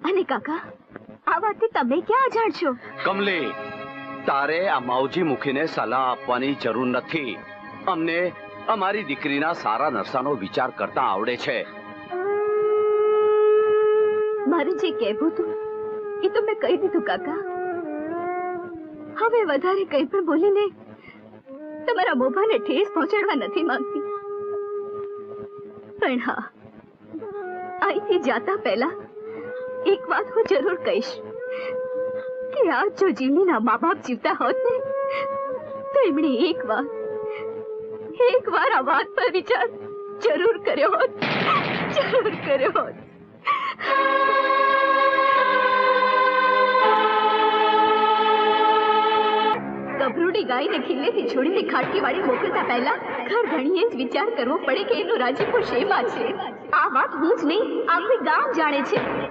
અને કાકા આ વાતે તમે ક્યાં અજાણ છો? કમલી, તારે આ માવજી મૂકીને સલાહ આપવાની જરૂર નથી. અમને અમારી દીકરીના સારા નરસાનો વિચાર કરતા આવડે છે. મારે જે કહેવું હતું એ તો મેં કહી દીધું કાકા. હવે વધારે કંઈ પણ બોલીને તમારા મોભાને ઠેસ પહોંચાડવા નથી માંગતી. પણ હા, અહીંથી જાતા પહેલા એક વાત હું જરૂર કહીશ કે આજ જો જીવલીના મા બાપ જીવતા હોત ને તો એમણે એક વાર આ વાત પર વિચાર જરૂર કર્યો હોત. ગભરૂડી ગાયને ખીલ્લેથી છોડીને ખાટકી વાળી મોકલતા પહેલા ઘર ધણીએ જ વિચાર કરવો પડે કે એનો રાજીપો શેમાં છે. આ વાત હું જ નહીં, આખું ગામ જાણે છે.